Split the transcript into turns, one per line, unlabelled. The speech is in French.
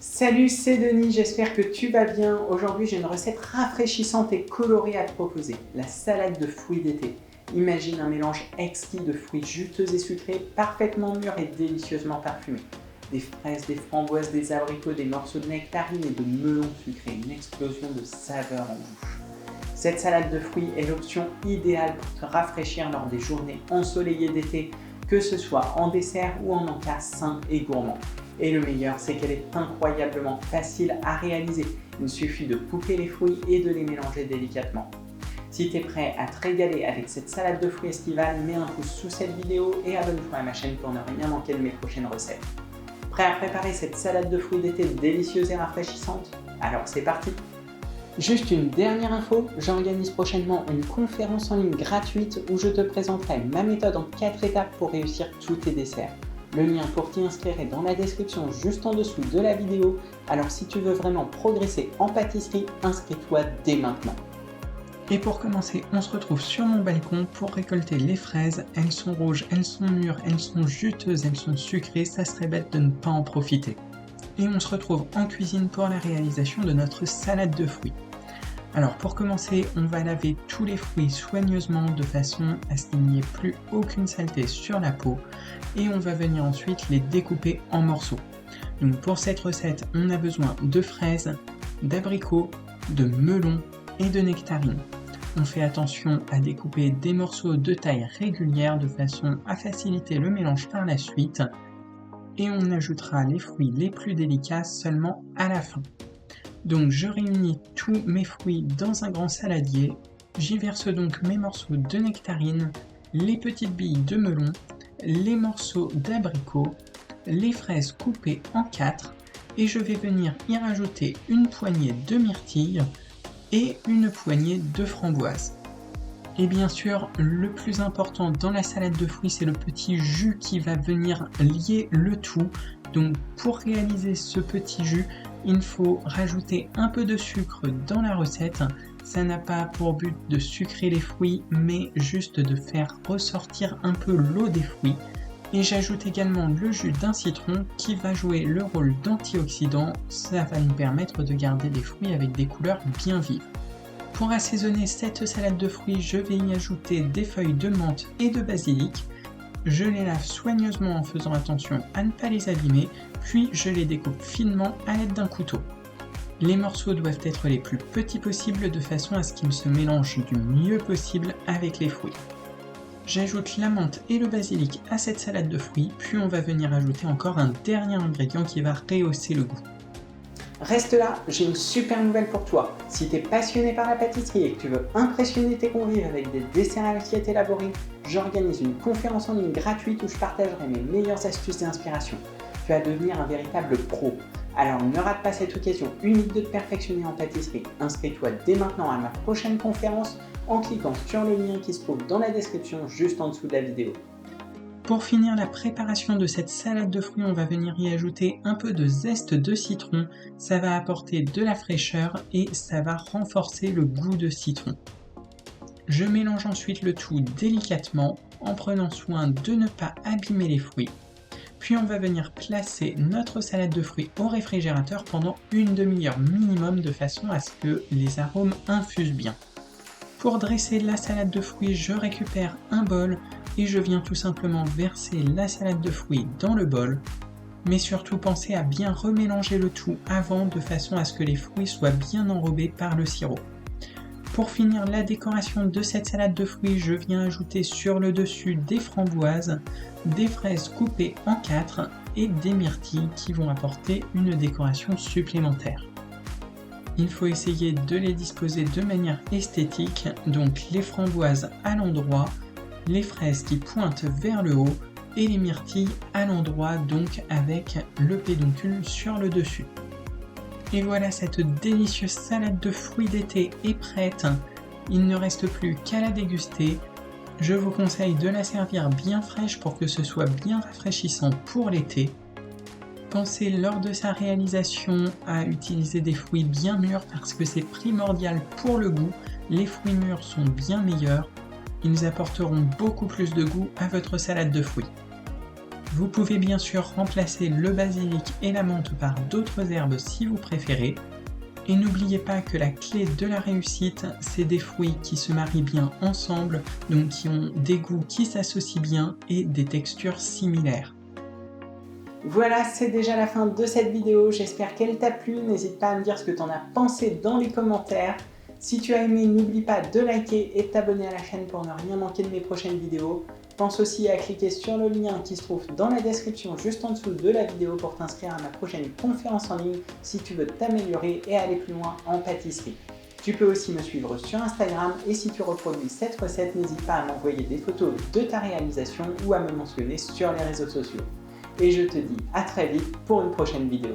Salut, c'est Denis, j'espère que tu vas bien. Aujourd'hui, j'ai une recette rafraîchissante et colorée à te proposer, la salade de fruits d'été. Imagine un mélange exquis de fruits juteux et sucrés, parfaitement mûrs et délicieusement parfumés. Des fraises, des framboises, des abricots, des morceaux de nectarine et de melons sucrés, une explosion de saveurs en bouche. Cette salade de fruits est l'option idéale pour te rafraîchir lors des journées ensoleillées d'été, que ce soit en dessert ou en encas sain et gourmand. Et le meilleur, c'est qu'elle est incroyablement facile à réaliser. Il suffit de couper les fruits et de les mélanger délicatement. Si tu es prêt à te régaler avec cette salade de fruits estivale, mets un pouce sous cette vidéo et abonne-toi à ma chaîne pour ne rien manquer de mes prochaines recettes. Prêt à préparer cette salade de fruits d'été délicieuse et rafraîchissante? Alors c'est parti! Juste une dernière info, j'organise prochainement une conférence en ligne gratuite où je te présenterai ma méthode en 4 étapes pour réussir tous tes desserts. Le lien pour t'y inscrire est dans la description juste en dessous de la vidéo, alors si tu veux vraiment progresser en pâtisserie, inscris-toi dès maintenant. Et pour commencer, on se retrouve sur mon balcon pour récolter les fraises. Elles sont rouges, elles sont mûres, elles sont juteuses, elles sont sucrées, ça serait bête de ne pas en profiter. Et on se retrouve en cuisine pour la réalisation de notre salade de fruits. Alors pour commencer, on va laver tous les fruits soigneusement de façon à ce qu'il n'y ait plus aucune saleté sur la peau et on va venir ensuite les découper en morceaux. Donc pour cette recette, on a besoin de fraises, d'abricots, de melons et de nectarines. On fait attention à découper des morceaux de taille régulière de façon à faciliter le mélange par la suite et on ajoutera les fruits les plus délicats seulement à la fin. Donc je réunis tous mes fruits dans un grand saladier, j'y verse donc mes morceaux de nectarine, les petites billes de melon, les morceaux d'abricot, les fraises coupées en 4 et je vais venir y rajouter une poignée de myrtilles et une poignée de framboises. Et bien sûr, le plus important dans la salade de fruits, c'est le petit jus qui va venir lier le tout. Donc pour réaliser ce petit jus, il faut rajouter un peu de sucre dans la recette. Ça n'a pas pour but de sucrer les fruits, mais juste de faire ressortir un peu l'eau des fruits. Et j'ajoute également le jus d'un citron qui va jouer le rôle d'antioxydant. Ça va nous permettre de garder des fruits avec des couleurs bien vives. Pour assaisonner cette salade de fruits, je vais y ajouter des feuilles de menthe et de basilic. Je les lave soigneusement en faisant attention à ne pas les abîmer, puis je les découpe finement à l'aide d'un couteau. Les morceaux doivent être les plus petits possibles de façon à ce qu'ils se mélangent du mieux possible avec les fruits. J'ajoute la menthe et le basilic à cette salade de fruits, puis on va venir ajouter encore un dernier ingrédient qui va rehausser le goût. Reste là, j'ai une super nouvelle pour toi. Si tu es passionné par la pâtisserie et que tu veux impressionner tes convives avec des desserts à l'assiette élaborés, j'organise une conférence en ligne gratuite où je partagerai mes meilleures astuces et inspirations. Tu vas devenir un véritable pro. Alors ne rate pas cette occasion unique de te perfectionner en pâtisserie. Inscris-toi dès maintenant à ma prochaine conférence en cliquant sur le lien qui se trouve dans la description juste en dessous de la vidéo. Pour finir la préparation de cette salade de fruits, on va venir y ajouter un peu de zeste de citron. Ça va apporter de la fraîcheur et ça va renforcer le goût de citron. Je mélange ensuite le tout délicatement en prenant soin de ne pas abîmer les fruits. Puis on va venir placer notre salade de fruits au réfrigérateur pendant une demi-heure minimum de façon à ce que les arômes infusent bien. Pour dresser la salade de fruits, je récupère un bol et je viens tout simplement verser la salade de fruits dans le bol. Mais surtout pensez à bien remélanger le tout avant de façon à ce que les fruits soient bien enrobés par le sirop. Pour finir la décoration de cette salade de fruits, je viens ajouter sur le dessus des framboises, des fraises coupées en 4 et des myrtilles qui vont apporter une décoration supplémentaire. Il faut essayer de les disposer de manière esthétique, donc les framboises à l'endroit, les fraises qui pointent vers le haut et les myrtilles à l'endroit, donc avec le pédoncule sur le dessus. Et voilà, cette délicieuse salade de fruits d'été est prête. Il ne reste plus qu'à la déguster. Je vous conseille de la servir bien fraîche pour que ce soit bien rafraîchissant pour l'été. Pensez lors de sa réalisation à utiliser des fruits bien mûrs parce que c'est primordial pour le goût. Les fruits mûrs sont bien meilleurs. Ils apporteront beaucoup plus de goût à votre salade de fruits.
Vous pouvez bien sûr remplacer le basilic et la menthe par d'autres herbes si vous préférez. Et n'oubliez pas que la clé de la réussite, c'est des fruits qui se marient bien ensemble, donc qui ont des goûts qui s'associent bien et des textures similaires.
Voilà, c'est déjà la fin de cette vidéo, j'espère qu'elle t'a plu, n'hésite pas à me dire ce que tu en as pensé dans les commentaires. Si tu as aimé, n'oublie pas de liker et de t'abonner à la chaîne pour ne rien manquer de mes prochaines vidéos. Pense aussi à cliquer sur le lien qui se trouve dans la description juste en dessous de la vidéo pour t'inscrire à ma prochaine conférence en ligne si tu veux t'améliorer et aller plus loin en pâtisserie. Tu peux aussi me suivre sur Instagram et si tu reproduis cette recette, n'hésite pas à m'envoyer des photos de ta réalisation ou à me mentionner sur les réseaux sociaux. Et je te dis à très vite pour une prochaine vidéo.